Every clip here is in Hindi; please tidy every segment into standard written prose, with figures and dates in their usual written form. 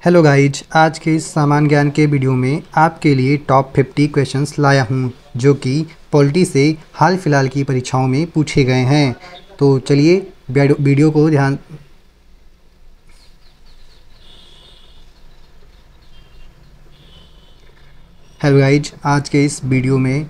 हेलो गाइज, आज के इस सामान्य ज्ञान के वीडियो में आपके लिए टॉप 50 क्वेश्चंस लाया हूँ जो कि पॉलिटी से हाल फिलहाल की परीक्षाओं में पूछे गए हैं। तो चलिए वीडियो को ध्यान। हेलो गाइज, आज के इस वीडियो में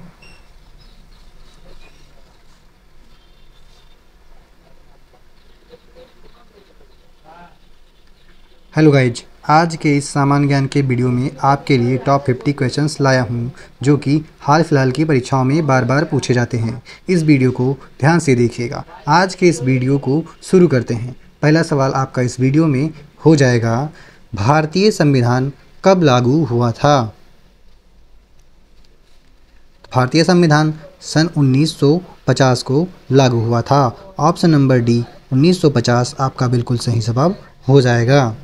आज के इस सामान्य ज्ञान के वीडियो में आपके लिए टॉप 50 क्वेश्चंस लाया हूं जो कि हाल फिलहाल की परीक्षाओं में बार बार पूछे जाते हैं। इस वीडियो को ध्यान से देखिएगा। आज के इस वीडियो को शुरू करते हैं। पहला सवाल आपका इस वीडियो में हो जाएगा, भारतीय संविधान कब लागू हुआ था? भारतीय संविधान सन 1950 को लागू हुआ था। ऑप्शन नंबर डी 1950 आपका बिल्कुल सही जवाब हो जाएगा।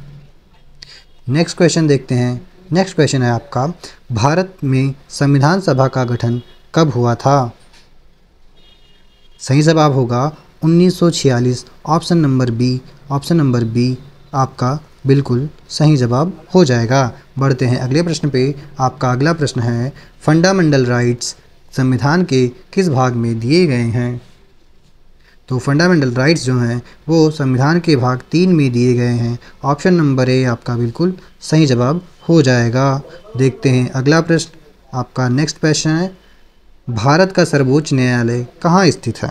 नेक्स्ट क्वेश्चन देखते हैं। नेक्स्ट क्वेश्चन है आपका, भारत में संविधान सभा का गठन कब हुआ था? सही जवाब होगा 1946। ऑप्शन नंबर बी आपका बिल्कुल सही जवाब हो जाएगा। बढ़ते हैं अगले प्रश्न पे। आपका अगला प्रश्न है, फंडामेंटल राइट्स संविधान के किस भाग में दिए गए हैं? तो फंडामेंटल राइट्स जो हैं वो संविधान के भाग 3 में दिए गए हैं। ऑप्शन नंबर ए आपका बिल्कुल सही जवाब हो जाएगा। देखते हैं अगला प्रश्न। आपका नेक्स्ट क्वेश्चन है, भारत का सर्वोच्च न्यायालय कहाँ स्थित है?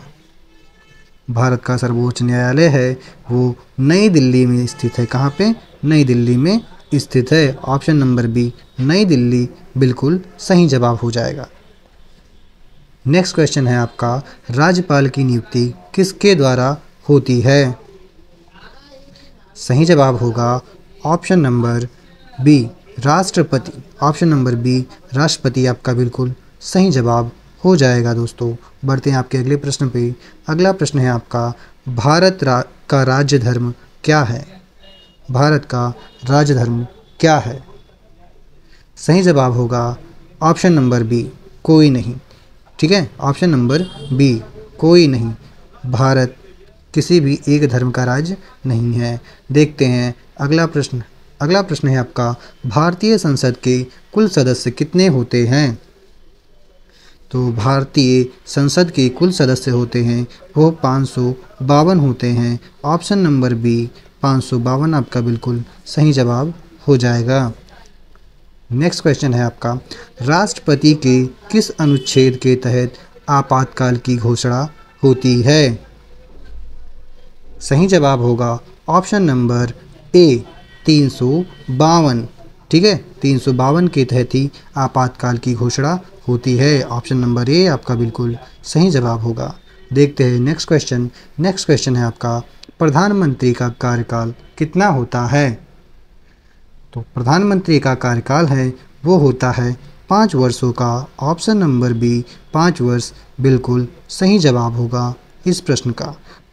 भारत का सर्वोच्च न्यायालय है वो नई दिल्ली में स्थित है। कहाँ पे? नई दिल्ली में स्थित है। ऑप्शन नंबर बी नई दिल्ली बिल्कुल सही जवाब हो जाएगा। नेक्स्ट क्वेश्चन है आपका, राज्यपाल की नियुक्ति किसके द्वारा होती है? सही जवाब होगा ऑप्शन नंबर बी राष्ट्रपति। ऑप्शन नंबर बी राष्ट्रपति आपका बिल्कुल सही जवाब हो जाएगा। दोस्तों बढ़ते हैं आपके अगले प्रश्न पे। अगला प्रश्न है आपका, का राज्य धर्म क्या है? भारत का राज्य धर्म क्या है? सही जवाब होगा ऑप्शन नंबर बी कोई नहीं। ठीक है, ऑप्शन नंबर बी कोई नहीं। भारत किसी भी एक धर्म का राज्य नहीं है। देखते हैं अगला प्रश्न। अगला प्रश्न है आपका, भारतीय संसद के कुल सदस्य कितने होते हैं? तो भारतीय संसद के कुल सदस्य होते हैं वो 552 होते हैं। ऑप्शन नंबर बी 552 आपका बिल्कुल सही जवाब हो जाएगा। नेक्स्ट क्वेश्चन है आपका, राष्ट्रपति के किस अनुच्छेद के तहत आपातकाल की घोषणा होती है? सही जवाब होगा ऑप्शन नंबर ए 352। ठीक है, 352 के तहत ही आपातकाल की घोषणा होती है। ऑप्शन नंबर ए आपका बिल्कुल सही जवाब होगा। देखते हैं नेक्स्ट क्वेश्चन। नेक्स्ट क्वेश्चन है आपका, प्रधानमंत्री का कार्यकाल कितना होता है? तो प्रधानमंत्री का कार्यकाल है वो होता है 5 वर्षों का। ऑप्शन नंबर बी 5 वर्ष बिल्कुल सही जवाब होगा इस प्रश्न का।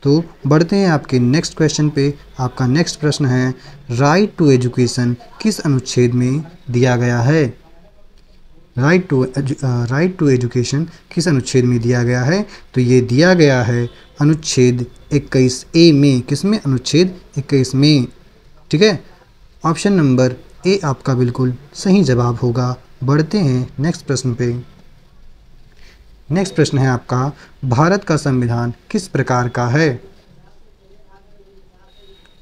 तो बढ़ते हैं आपके नेक्स्ट क्वेश्चन पे। आपका नेक्स्ट प्रश्न है, राइट टू एजुकेशन किस अनुच्छेद में दिया गया है? राइट टू एजुकेशन किस अनुच्छेद में दिया गया है? तो ये दिया गया है अनुच्छेद 21A में। किसमें? अनुच्छेद 21 में। ठीक है, ऑप्शन नंबर ए आपका बिल्कुल सही जवाब होगा। बढ़ते हैं नेक्स्ट प्रश्न पे। नेक्स्ट प्रश्न है आपका, भारत का संविधान किस प्रकार का है?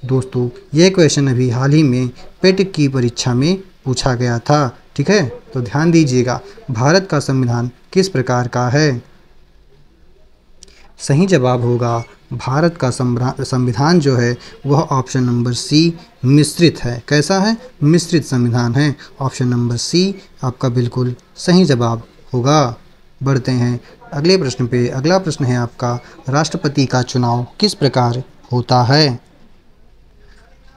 दोस्तों यह क्वेश्चन अभी हाल ही में पेट की परीक्षा में पूछा गया था। ठीक है, तो ध्यान दीजिएगा, भारत का संविधान किस प्रकार का है? सही जवाब होगा भारत का संविधान जो है वह ऑप्शन नंबर सी मिश्रित है। कैसा है? मिश्रित संविधान है। ऑप्शन नंबर सी आपका बिल्कुल सही जवाब होगा। बढ़ते हैं अगले प्रश्न पे। अगला प्रश्न है आपका, राष्ट्रपति का चुनाव किस प्रकार होता है?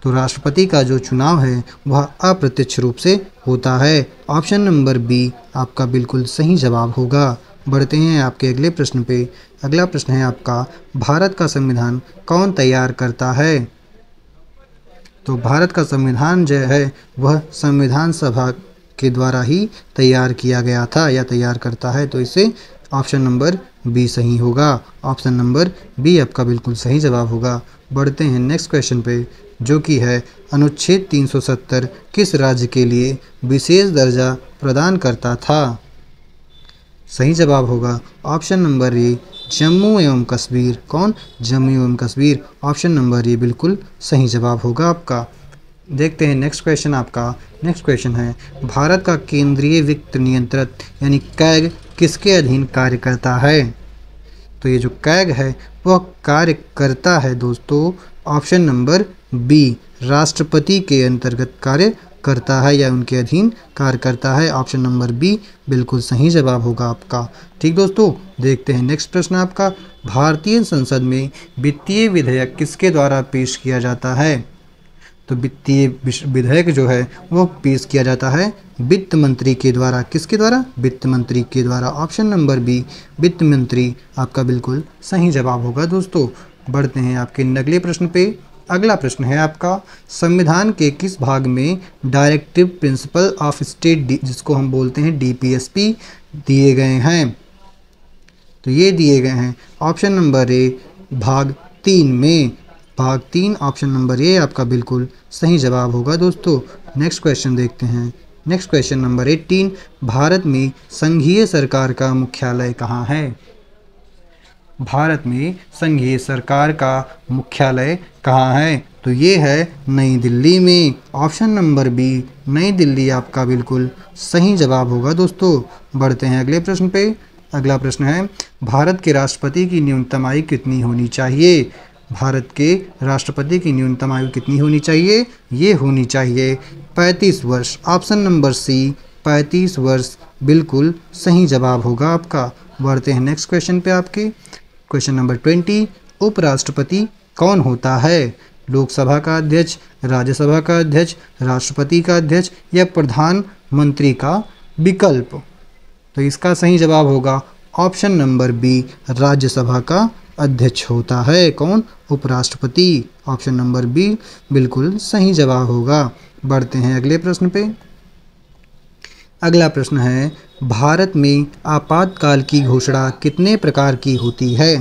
तो राष्ट्रपति का जो चुनाव है वह अप्रत्यक्ष रूप से होता है। ऑप्शन नंबर बी आपका बिल्कुल सही जवाब होगा। बढ़ते हैं आपके अगले प्रश्न पे। अगला प्रश्न है आपका, भारत का संविधान कौन तैयार करता है? तो भारत का संविधान जो है वह संविधान सभा के द्वारा ही तैयार किया गया था या तैयार करता है। तो इसे ऑप्शन नंबर बी सही होगा। ऑप्शन नंबर बी आपका बिल्कुल सही जवाब होगा। बढ़ते हैं नेक्स्ट क्वेश्चन पे। जो कि है अनुच्छेद 370 किस राज्य के लिए विशेष दर्जा प्रदान करता था? सही जवाब होगा ऑप्शन नंबर ए जम्मू एवं कश्मीर। कौन? जम्मू एवं कश्मीर। ऑप्शन नंबर ए बिल्कुल सही जवाब होगा आपका। देखते हैं नेक्स्ट क्वेश्चन आपका। नेक्स्ट क्वेश्चन है भारत का केंद्रीय वित्त नियंत्रक यानी कैग किसके अधीन कार्य करता है? तो ये जो कैग है वह कार्य करता है दोस्तों ऑप्शन नंबर बी राष्ट्रपति के अंतर्गत कार्य करता है या उनके अधीन कार्य करता है। ऑप्शन नंबर बी बिल्कुल सही जवाब होगा आपका। ठीक दोस्तों, देखते हैं नेक्स्ट प्रश्न आपका। भारतीय संसद में वित्तीय विधेयक किसके द्वारा पेश किया जाता है? तो वित्तीय विधेयक जो है वो पेश किया जाता है वित्त मंत्री के द्वारा। किसके द्वारा? वित्त मंत्री के द्वारा। ऑप्शन नंबर बी वित्त मंत्री आपका बिल्कुल सही जवाब होगा दोस्तों। बढ़ते हैं आपके अगले प्रश्न पे। अगला प्रश्न है आपका संविधान के किस भाग में डायरेक्टिव प्रिंसिपल ऑफ स्टेट जिसको हम बोलते हैं डीपीएसपी दिए गए हैं? तो ये दिए गए हैं ऑप्शन नंबर ए भाग 3 में। भाग 3 ऑप्शन नंबर ए आपका बिल्कुल सही जवाब होगा दोस्तों। नेक्स्ट क्वेश्चन देखते हैं। नेक्स्ट क्वेश्चन नंबर 18 भारत में संघीय सरकार का मुख्यालय कहाँ है? भारत में संघीय सरकार का मुख्यालय कहाँ है? तो ये है नई दिल्ली में। ऑप्शन नंबर बी नई दिल्ली आपका बिल्कुल सही जवाब होगा दोस्तों। बढ़ते हैं अगले प्रश्न पे। अगला प्रश्न है भारत के राष्ट्रपति की न्यूनतम आयु कितनी होनी चाहिए? भारत के राष्ट्रपति की न्यूनतम आयु कितनी होनी चाहिए? ये होनी चाहिए 35 वर्ष। ऑप्शन नंबर सी 35 वर्ष बिल्कुल सही जवाब होगा आपका। बढ़ते हैं नेक्स्ट क्वेश्चन पे आपके। क्वेश्चन नंबर 20 उपराष्ट्रपति कौन होता है? लोकसभा का अध्यक्ष, राज्यसभा का अध्यक्ष, राष्ट्रपति का अध्यक्ष या प्रधानमंत्री का विकल्प? तो इसका सही जवाब होगा ऑप्शन नंबर बी राज्यसभा का अध्यक्ष होता है। कौन? उपराष्ट्रपति। ऑप्शन नंबर बी बिल्कुल सही जवाब होगा। बढ़ते हैं अगले प्रश्न पे। अगला प्रश्न है भारत में आपातकाल की घोषणा कितने प्रकार की होती है?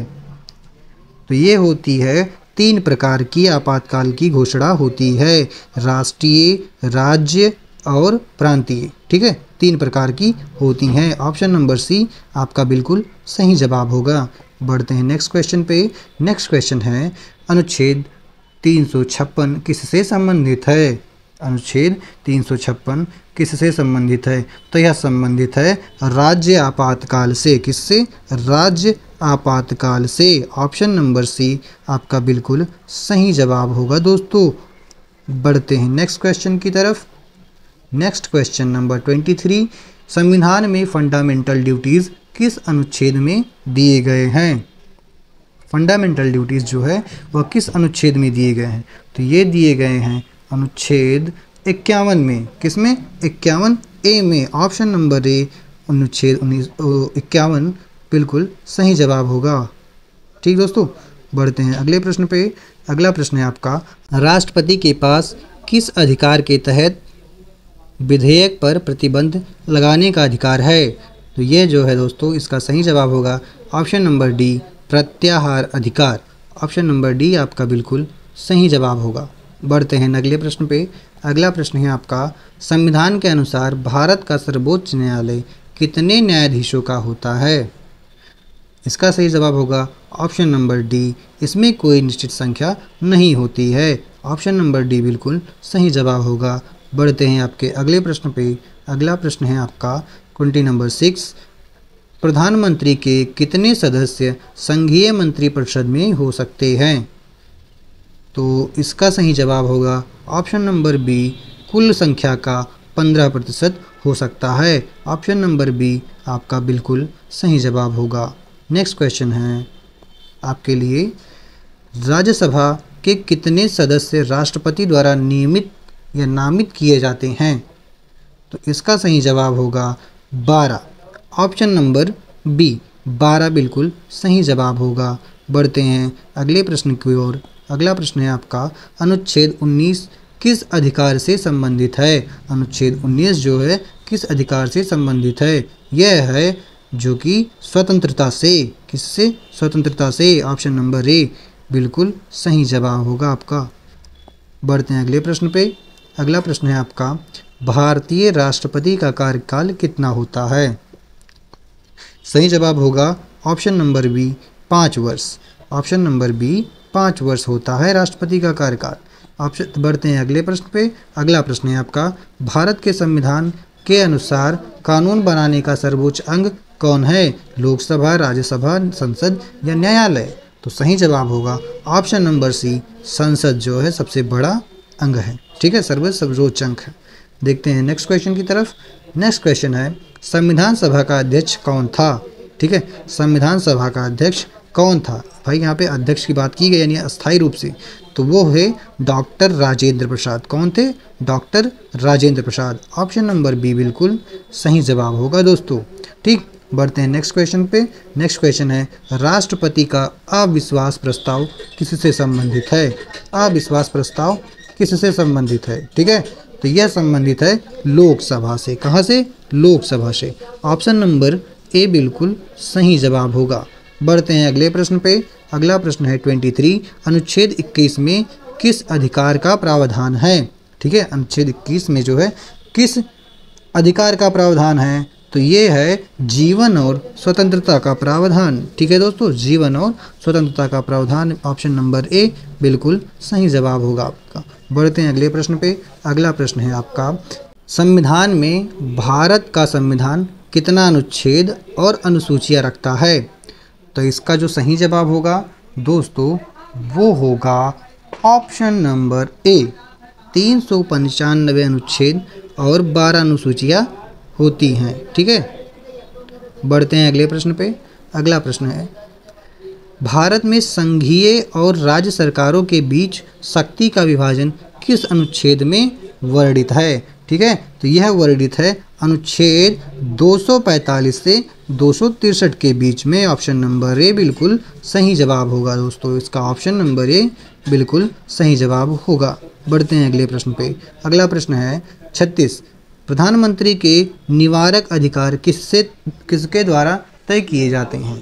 तो ये होती है 3 प्रकार की आपातकाल की घोषणा होती है, राष्ट्रीय, राज्य और प्रांतीय। ठीक है, 3 प्रकार की होती हैं। ऑप्शन नंबर सी आपका बिल्कुल सही जवाब होगा। बढ़ते हैं नेक्स्ट क्वेश्चन पे। नेक्स्ट क्वेश्चन है अनुच्छेद 356 किससे संबंधित है? अनुच्छेद 356 किससे संबंधित है? तो यह संबंधित है राज्य आपातकाल से। किससे? राज्य आपातकाल से। ऑप्शन नंबर सी आपका बिल्कुल सही जवाब होगा दोस्तों। बढ़ते हैं नेक्स्ट क्वेश्चन की तरफ। नेक्स्ट क्वेश्चन नंबर 23 संविधान में फंडामेंटल ड्यूटीज़ किस अनुच्छेद में दिए गए हैं? फंडामेंटल ड्यूटीज़ जो है वह किस अनुच्छेद में दिए गए हैं? तो ये दिए गए हैं अनुच्छेद 51 में। किस में? 51 ए में। ऑप्शन नंबर ए अनुच्छेद 51 बिल्कुल सही जवाब होगा। ठीक दोस्तों, बढ़ते हैं अगले प्रश्न पे। अगला प्रश्न है आपका राष्ट्रपति के पास किस अधिकार के तहत विधेयक पर प्रतिबंध लगाने का अधिकार है? तो ये जो है दोस्तों इसका सही जवाब होगा ऑप्शन नंबर डी प्रत्याहार अधिकार। ऑप्शन नंबर डी आपका बिल्कुल सही जवाब होगा। बढ़ते हैं अगले प्रश्न पे। अगला प्रश्न है आपका संविधान के अनुसार भारत का सर्वोच्च न्यायालय कितने न्यायाधीशों का होता है? इसका सही जवाब होगा ऑप्शन नंबर डी इसमें कोई निश्चित संख्या नहीं होती है। ऑप्शन नंबर डी बिल्कुल सही जवाब होगा। बढ़ते हैं आपके अगले प्रश्न पे। अगला प्रश्न है आपका 20 नंबर 6 प्रधानमंत्री के कितने सदस्य संघीय मंत्रिपरिषद में हो सकते हैं? तो इसका सही जवाब होगा ऑप्शन नंबर बी कुल संख्या का 15% हो सकता है। ऑप्शन नंबर बी आपका बिल्कुल सही जवाब होगा। नेक्स्ट क्वेश्चन है आपके लिए राज्यसभा के कितने सदस्य राष्ट्रपति द्वारा नियमित या नामित किए जाते हैं? तो इसका सही जवाब होगा 12। ऑप्शन नंबर बी 12 बिल्कुल सही जवाब होगा। बढ़ते हैं अगले प्रश्न की ओर। अगला प्रश्न है आपका अनुच्छेद 19 किस अधिकार से संबंधित है? अनुच्छेद 19 जो है किस अधिकार से संबंधित है? यह है जो कि स्वतंत्रता से। किससे? स्वतंत्रता से। ऑप्शन नंबर ए बिल्कुल सही जवाब होगा आपका। बढ़ते हैं अगले प्रश्न पे। अगला प्रश्न है आपका, भारतीय राष्ट्रपति का कार्यकाल कितना होता है? सही जवाब होगा ऑप्शन नंबर बी 5 वर्ष। ऑप्शन नंबर बी 5 वर्ष होता है राष्ट्रपति का कार्यकाल। ऑप्शन बढ़ते हैं अगले प्रश्न पे। अगला प्रश्न है आपका, भारत के संविधान के अनुसार कानून बनाने का सर्वोच्च अंग कौन है? लोकसभा, राज्यसभा, संसद या न्यायालय? तो सही जवाब होगा ऑप्शन नंबर सी, संसद जो है सबसे बड़ा अंग है। ठीक है, सर्वोच्च अंग है। देखते हैं नेक्स्ट क्वेश्चन की तरफ। नेक्स्ट क्वेश्चन है, संविधान सभा का अध्यक्ष कौन था? ठीक है, संविधान सभा का अध्यक्ष कौन था? भाई यहाँ पे अध्यक्ष की बात की गई यानी अस्थायी रूप से, तो वो है डॉक्टर राजेंद्र प्रसाद। कौन थे? Doctor Rajendra Prasad. Option number B बिल्कुल सही जवाब होगा दोस्तों। ठीक, बढ़ते हैं नेक्स्ट क्वेश्चन पे। नेक्स्ट क्वेश्चन है, राष्ट्रपति का अविश्वास प्रस्ताव किससे संबंधित है? अविश्वास प्रस्ताव किससे संबंधित है? ठीक है, तो यह संबंधित है लोकसभा से। कहाँ से? लोकसभा से। ऑप्शन नंबर ए बिल्कुल सही जवाब होगा। बढ़ते हैं अगले प्रश्न पे। अगला प्रश्न है 23, अनुच्छेद 21 में किस अधिकार का प्रावधान है? ठीक है, अनुच्छेद 21 में जो है किस अधिकार का प्रावधान है? तो ये है जीवन और स्वतंत्रता का प्रावधान। ठीक है दोस्तों, जीवन और स्वतंत्रता का प्रावधान। ऑप्शन नंबर ए बिल्कुल सही जवाब होगा आपका। बढ़ते हैं अगले प्रश्न पे। अगला प्रश्न है आपका, संविधान में भारत का संविधान कितना अनुच्छेद और अनुसूचियाँ रखता है? तो इसका जो सही जवाब होगा दोस्तों वो होगा ऑप्शन नंबर ए, 395 अनुच्छेद और 12 अनुसूचियाँ होती हैं। ठीक है, बढ़ते हैं अगले प्रश्न पे। अगला प्रश्न है, भारत में संघीय और राज्य सरकारों के बीच शक्ति का विभाजन किस अनुच्छेद में वर्णित है? ठीक है, तो यह वर्णित है अनुच्छेद 245 से 263 के बीच में। ऑप्शन नंबर ए बिल्कुल सही जवाब होगा दोस्तों। इसका ऑप्शन नंबर ए बिल्कुल सही जवाब होगा। बढ़ते हैं अगले प्रश्न पे। अगला प्रश्न है 36, प्रधानमंत्री के निवारक अधिकार किसके द्वारा तय किए जाते हैं?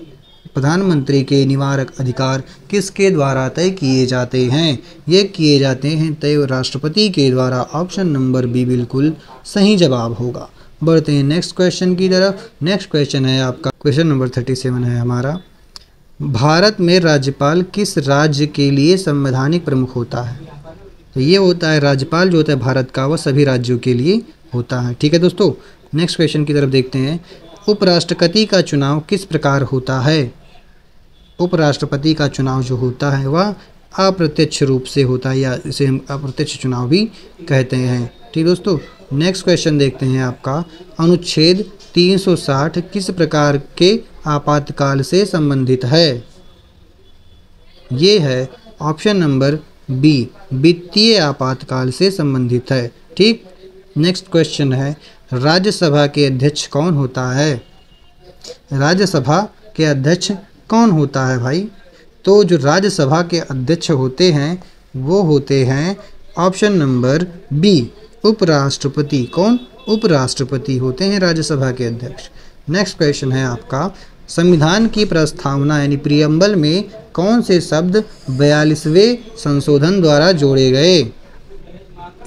प्रधानमंत्री के निवारक अधिकार किसके द्वारा तय किए जाते हैं? ये किए जाते हैं तय राष्ट्रपति के द्वारा। ऑप्शन नंबर बी बिल्कुल सही जवाब होगा। बढ़ते हैं नेक्स्ट क्वेश्चन की तरफ। नेक्स्ट क्वेश्चन है आपका, क्वेश्चन नंबर 37 है हमारा, भारत में राज्यपाल किस राज्य के लिए संवैधानिक प्रमुख होता है? तो ये होता है राज्यपाल जो होता है भारत का, वह सभी राज्यों के लिए होता है। ठीक है दोस्तों, नेक्स्ट क्वेश्चन की तरफ देखते हैं। उपराष्ट्रपति का चुनाव किस प्रकार होता है? उपराष्ट्रपति का चुनाव जो होता है वह अप्रत्यक्ष रूप से होता है, या इसे हम अप्रत्यक्ष चुनाव भी कहते हैं। ठीक दोस्तों, नेक्स्ट क्वेश्चन देखते हैं आपका, अनुच्छेद 360 किस प्रकार के आपातकाल से संबंधित है? ये है ऑप्शन नंबर बी, वित्तीय आपातकाल से संबंधित है। ठीक, नेक्स्ट क्वेश्चन है, राज्यसभा के अध्यक्ष कौन होता है? राज्यसभा के अध्यक्ष कौन होता है भाई? तो जो राज्यसभा के अध्यक्ष होते हैं वो होते हैं ऑप्शन नंबर बी, उपराष्ट्रपति। कौन? उपराष्ट्रपति होते हैं राज्यसभा के अध्यक्ष। नेक्स्ट क्वेश्चन है आपका, संविधान की प्रस्तावना यानी प्रियम्बल में कौन से शब्द 42वें संशोधन द्वारा जोड़े गए?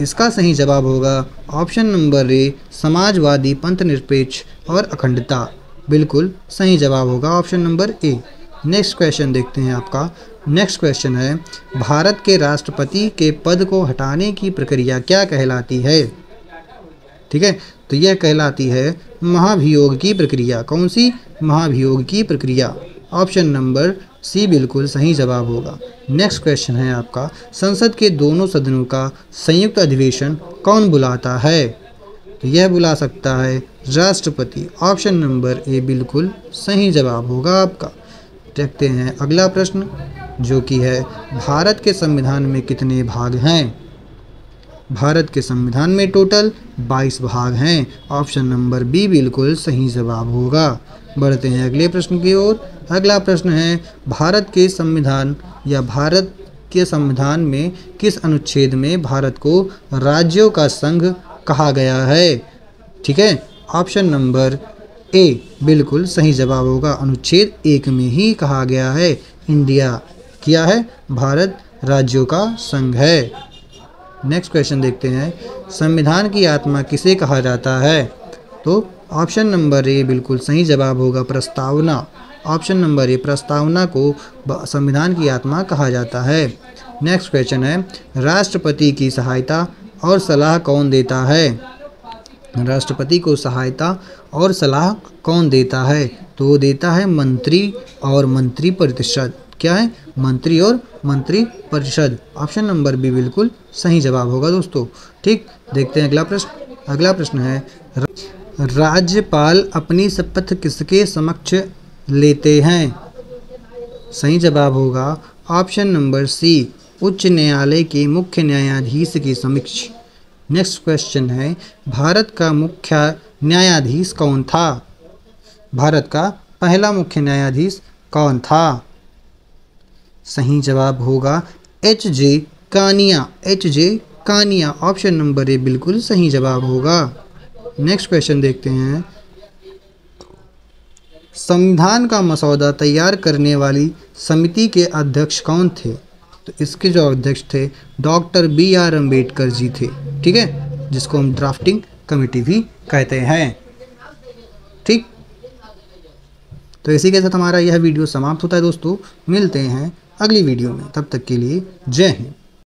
इसका सही जवाब होगा ऑप्शन नंबर ए, समाजवादी, पंथनिरपेक्ष और अखंडता। बिल्कुल सही जवाब होगा option number A. Next question देखते हैं आपका। नेक्स्ट क्वेश्चन है, भारत के राष्ट्रपति के पद को हटाने की प्रक्रिया क्या कहलाती है? ठीक है, तो यह कहलाती है महाभियोग की प्रक्रिया। कौन सी? महाभियोग की प्रक्रिया। ऑप्शन नंबर सी बिल्कुल सही जवाब होगा। नेक्स्ट क्वेश्चन है आपका, संसद के दोनों सदनों का संयुक्त अधिवेशन कौन बुलाता है? तो यह बुला सकता है राष्ट्रपति। ऑप्शन नंबर ए बिल्कुल सही जवाब होगा आपका। देखते हैं अगला प्रश्न जो कि है, भारत के संविधान में कितने भाग हैं? भारत के संविधान में टोटल 22 भाग हैं। ऑप्शन नंबर बी बिल्कुल सही जवाब होगा। बढ़ते हैं अगले प्रश्न की ओर। अगला प्रश्न है, भारत के संविधान या भारत के संविधान में किस अनुच्छेद में भारत को राज्यों का संघ कहा गया है? ठीक है, ऑप्शन नंबर ए बिल्कुल सही जवाब होगा। अनुच्छेद 1 में ही कहा गया है इंडिया क्या है? भारत राज्यों का संघ है। नेक्स्ट क्वेश्चन देखते हैं, संविधान की आत्मा किसे कहा जाता है? तो ऑप्शन नंबर ए बिल्कुल सही जवाब होगा, प्रस्तावना। ऑप्शन नंबर ए, प्रस्तावना को संविधान की आत्मा कहा जाता है। नेक्स्ट क्वेश्चन है, राष्ट्रपति की सहायता और सलाह कौन देता है? राष्ट्रपति को सहायता और सलाह कौन देता है? तो वो देता है मंत्री और मंत्री परिषद। क्या है? मंत्री और मंत्री परिषद। ऑप्शन नंबर बी बिल्कुल सही जवाब होगा दोस्तों। ठीक, देखते हैं अगला प्रश्न। अगला प्रश्न है, राज्यपाल अपनी शपथ किसके समक्ष लेते हैं? सही जवाब होगा ऑप्शन नंबर सी, उच्च न्यायालय के मुख्य न्यायाधीश के समक्ष। नेक्स्ट क्वेश्चन है, भारत का मुख्य न्यायाधीश कौन था? भारत का पहला मुख्य न्यायाधीश कौन था? सही जवाब होगा एच.जे. Kania. एच.जे. Kania. Option number A बिल्कुल सही जवाब होगा। नेक्स्ट क्वेश्चन देखते हैं, संविधान का मसौदा तैयार करने वाली समिति के अध्यक्ष कौन थे? तो इसके जो अध्यक्ष थे डॉक्टर बी.आर. अम्बेडकर जी थे। ठीक है, जिसको हम ड्राफ्टिंग कमेटी भी कहते हैं। ठीक, तो इसी के साथ हमारा यह वीडियो समाप्त होता है दोस्तों। मिलते हैं अगली वीडियो में, तब तक के लिए जय हिंद।